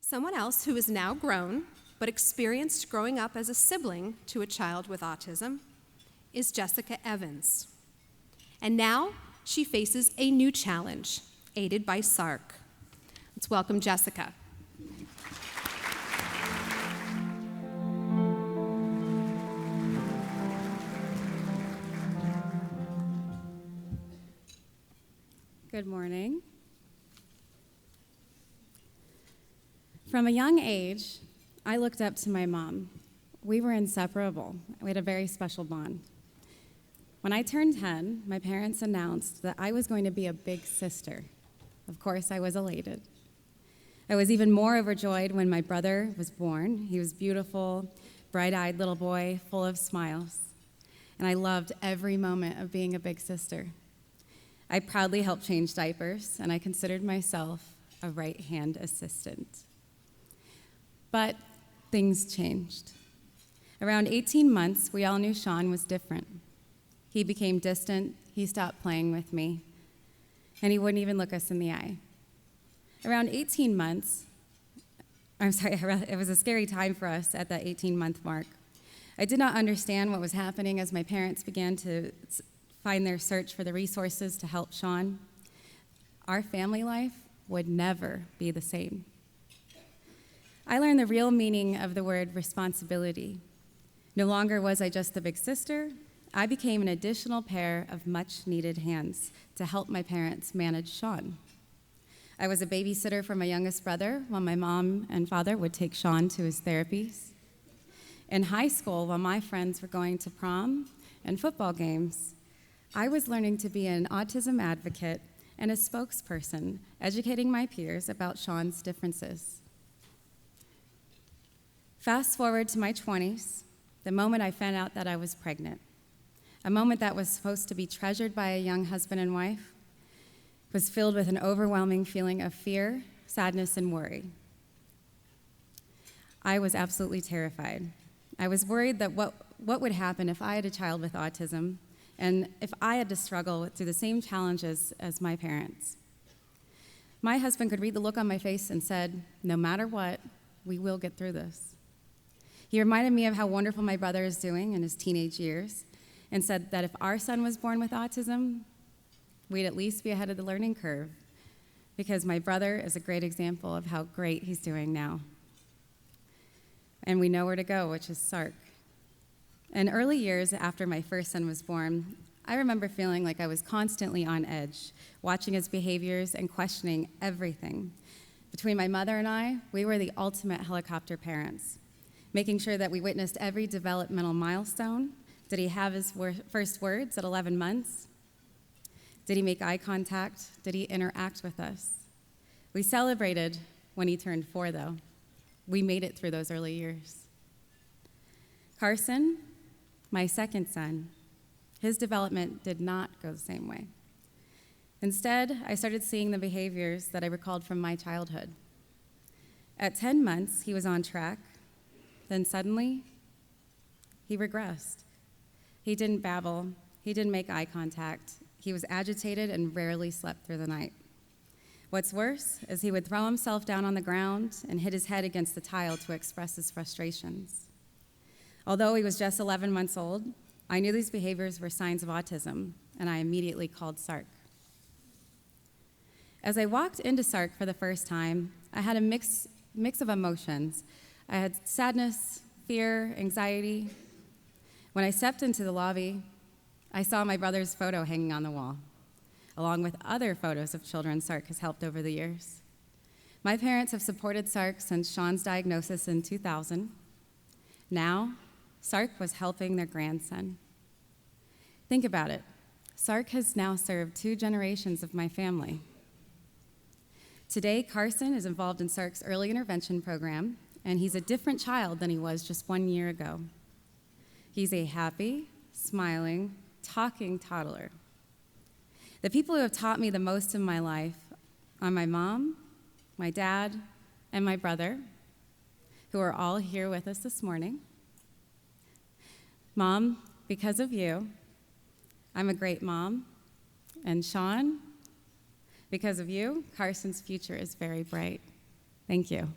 Someone else who is now grown but experienced growing up as a sibling to a child with autism is Jessica Evans. And now she faces a new challenge, aided by SARC. Let's welcome Jessica. Good morning. From a young age, I looked up to my mom. We were inseparable. We had a very special bond. When I turned 10, my parents announced that I was going to be a big sister. Of course, I was elated. I was even more overjoyed when my brother was born. He was beautiful, bright-eyed little boy, full of smiles. And I loved every moment of being a big sister. I proudly helped change diapers, and I considered myself a right-hand assistant. But things changed. Around 18 months, we all knew Sean was different. He became distant, he stopped playing with me, and he wouldn't even look us in the eye. Around 18 months, it was a scary time for us at that 18-month mark. I did not understand what was happening as my parents began to find their search for the resources to help Sean. Our family life would never be the same. I learned the real meaning of the word responsibility. No longer was I just the big sister. I became an additional pair of much-needed hands to help my parents manage Sean. I was a babysitter for my youngest brother while my mom and father would take Sean to his therapies. In high school, while my friends were going to prom and football games, I was learning to be an autism advocate and a spokesperson, educating my peers about Sean's differences. Fast forward to my 20s, the moment I found out that I was pregnant. A moment that was supposed to be treasured by a young husband and wife was filled with an overwhelming feeling of fear, sadness, and worry. I was absolutely terrified. I was worried that what would happen if I had a child with autism and if I had to struggle through the same challenges as my parents. My husband could read the look on my face and said, "No matter what, we will get through this." He reminded me of how wonderful my brother is doing in his teenage years and said that if our son was born with autism, we'd at least be ahead of the learning curve because my brother is a great example of how great he's doing now. And we know where to go, which is SARC. In early years after my first son was born, I remember feeling like I was constantly on edge, watching his behaviors and questioning everything. Between my mother and I, we were the ultimate helicopter parents, making sure that we witnessed every developmental milestone. Did he have his first words at 11 months? Did he make eye contact? Did he interact with us? We celebrated when he turned 4, though. We made it through those early years. Carson, my second son, his development did not go the same way. Instead, I started seeing the behaviors that I recalled from my childhood. At 10 months, he was on track. Then suddenly, he regressed. He didn't babble. He didn't make eye contact. He was agitated and rarely slept through the night. What's worse is he would throw himself down on the ground and hit his head against the tile to express his frustrations. Although he was just 11 months old, I knew these behaviors were signs of autism, and I immediately called SARC. As I walked into SARC for the first time, I had a mix of emotions. I had sadness, fear, anxiety. When I stepped into the lobby, I saw my brother's photo hanging on the wall, along with other photos of children SARC has helped over the years. My parents have supported SARC since Sean's diagnosis in 2000. Now, SARC was helping their grandson. Think about it. SARC has now served 2 generations of my family. Today, Carson is involved in SARC's early intervention program, and he's a different child than he was just 1 year ago. He's a happy, smiling, talking toddler. The people who have taught me the most in my life are my mom, my dad, and my brother, who are all here with us this morning. Mom, because of you, I'm a great mom. And Sean, because of you, Carson's future is very bright. Thank you.